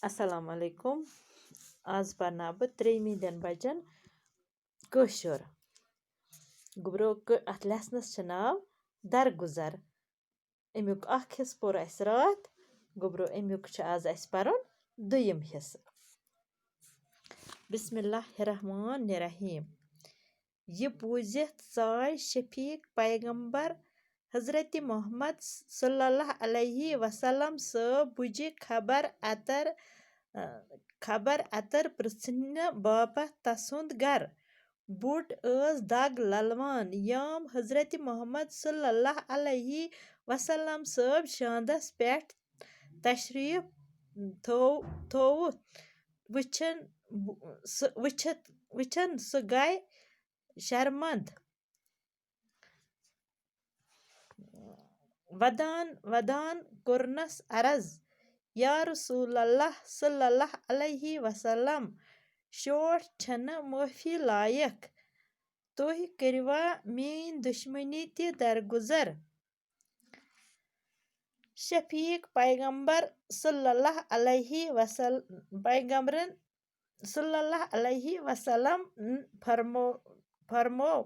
السلام علیکم آز پرناو بہٕ ترٛیٚیمہِ دِن بَچن کٲشُر گوٚبرو اَتھ لیسنَس چھُ ناو درگُزر اَمیُک اکھ حِصہٕ پوٚر اَسہِ راتھ گوٚبرو اَمیُک چھُ آز اَسہِ پَرُن دوٚیِم حِصہٕ بسم اللہ الرحمن الرحیم یہِ بوٗزِتھ ژاے شفیٖق پیغمبر حضرتِ محمد صلی اللہ علیہ وسلم صٲب بُجہِ خبر اَتر پرٛژھنہِ باپتھ تسُنٛد گرٕ بُڈ ٲس دگ للوان یام حضرتِ محمد صلی اللہ علیہ وسلم صٲب شاندس پٮ۪ٹھ تشریٖف تھووُتھ وٕچھن سُہ گٔے شرمنٛد ودان کوٚرنس عرض یا رسول اللہ صلی اللہ علیہ وسلم شوٹھ چھنہٕ معٲفی لایق تُہۍ کٔرۍوا میٲنۍ دُشمنی تہِ درگُزر شفیٖق پیغمبر صلی اللہ علیہ وسلم فرموو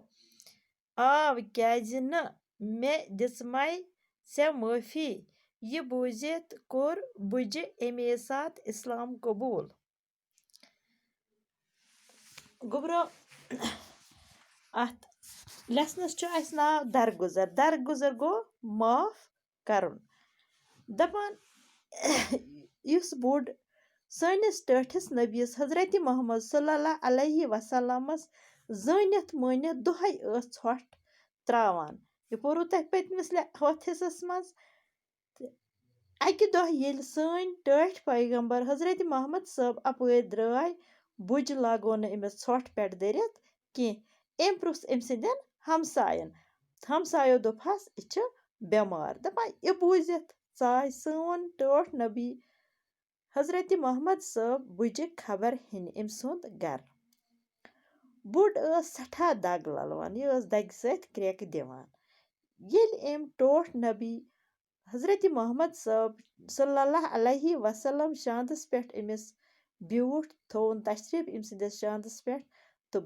کیازِ نہٕ مےٚ دِژمَے ژےٚ معٲفی یہِ بوٗزِتھ کوٚر بُجہِ اَمے ساتہٕ اِسلام قبوٗل گوٚبرو اَتھ لیسنَس چھُ اَسہِ ناو درگُزر گوٚو معاف کَرُن دَپان یُس بوٚڈ سٲنِس ٹٲٹھِس نبیَس حضرتِ محمد صلی اللہ علیہ وسلمس زٲنِتھ مٲنِتھ دۄہے ٲس ژھۄٹھ تراوان یہِ پوٚروٕ تۄہہِ پٔتمِس ہُتھ حِصس منٛز تہٕ اَکہِ دۄہ ییٚلہِ سٲنۍ ٹٲٹھۍ پیغمبر حضرتِ محمد صٲب اَپٲرۍ درٛاے بُجہِ لاگو نہٕ أمِس ژھۄٹھ پٮ۪ٹھ دٔرِتھ کینٛہہ أمۍ پرُژھ أمۍ سٕنٛدٮ۪ن ہمسایو دوٚپہَس یہِ چھِ بٮ۪مار دَپان یہِ بوٗزِتھ ژاے سون ٹٲٹھ نبی حضرتِ محمد صٲب بُجہِ خبر ہٮ۪نہِ أمۍ سُنٛد گرٕ بُڈ ٲس سٮ۪ٹھاہ دگ للوان یہِ ٲس دگہِ سۭتۍ کرٛٮ۪کہٕ دِوان ییٚلہِ أمۍ ٹوٹھ نبی حضرتِ محمد صٲب صلی اللہ علیہ وسلم شاندس پٮ۪ٹھ أمِس بیوٗٹھ تھووُن تشریٖف أمۍ سٕنٛدِس شاندس پٮ۪ٹھ تہٕ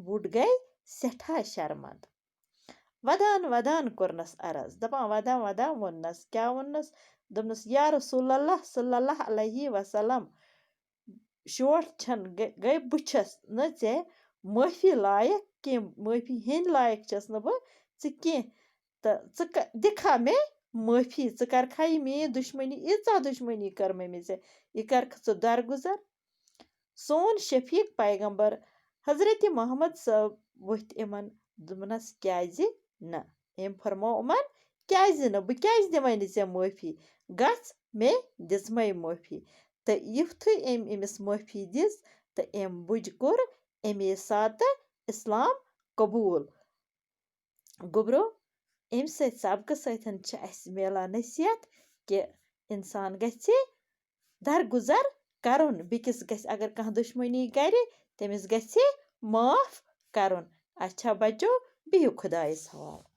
بُڈ گٔے سٮ۪ٹھاہ شرمنٛد ودان کوٚرنس عرض دپان ودان ووٚننس کیٛاہ ووٚننس دوٚپنس یا رسول اللہ صلی اللہ علیہ وسلم شوٹھ گٔے بہٕ چھس نہٕ ژےٚ معٲفی لایق کینٛہہ معٲفی ہِنٛدۍ لایق چھس نہٕ بہٕ ژٕ کینٛہہ تہٕ ژٕ دِکھا مےٚ معٲفی ژٕ کرکھا یہِ میٲنۍ دُشمنی ییٖژاہ دُشمنی کٔرمَے مےٚ ژےٚ یہِ کرکھٕ ژٕ درگُزر سون شفیٖق پیغمبر حضرتِ محمد صٲب ؤتھۍ یِمن دوٚپنس کیازِ نہٕ أمۍ فرموو یِمن کیازِ نہٕ بہٕ کیازِ دِمے نہٕ ژےٚ معٲفی گژھ مےٚ دِژمَے معٲفی تہٕ یِتھُے أمۍ أمِس معٲفی دِژ تہٕ أمۍ بُجہِ کوٚر اَمے ساتہٕ اِسلام قبوٗل گوٚبرو اَمہِ سۭتۍ سبقہٕ سۭتۍ چھِ اَسہِ میلان نصیحت کہِ اِنسان گژھِ درگُزر کَرُن بیٚکِس گژھِ اگر کانٛہہ دُشمنی کرِ تٔمِس گژھِ معاف کَرُن اچھا بچو بِہِو خۄدایَس حوالہٕ